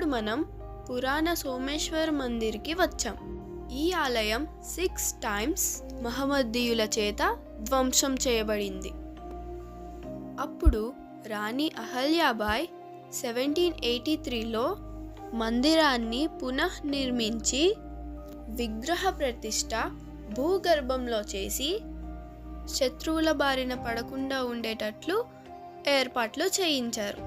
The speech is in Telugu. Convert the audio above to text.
ఇప్పుడు మనం పురాణ సోమేశ్వర్ మందిర్కి వచ్చాం. ఈ ఆలయం 6 టైమ్స్ మహమ్మదీయుల చేత ధ్వంసం చేయబడింది. అప్పుడు రాణి అహల్యాబాయ్ 1783లో మందిరాన్ని పునఃనిర్మించి విగ్రహ ప్రతిష్ఠ భూగర్భంలో చేసి శత్రువుల బారిన పడకుండా ఉండేటట్లు ఏర్పాట్లు చేయించారు.